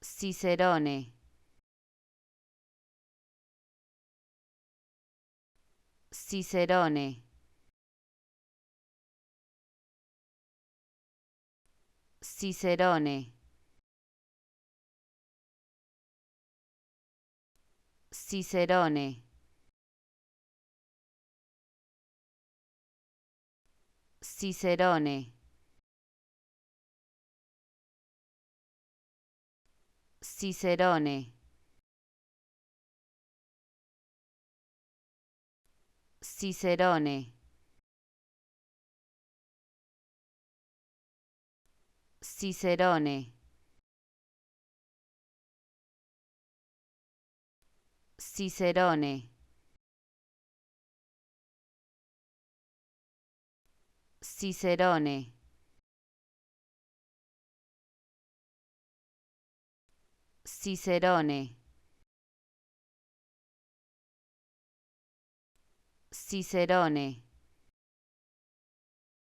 Cicerone, Cicerone, Cicerone, Cicerone, Cicerone, Cicerone, Cicerone, Cicerone, Cicerone, Cicerone, Cicerone, Cicerone,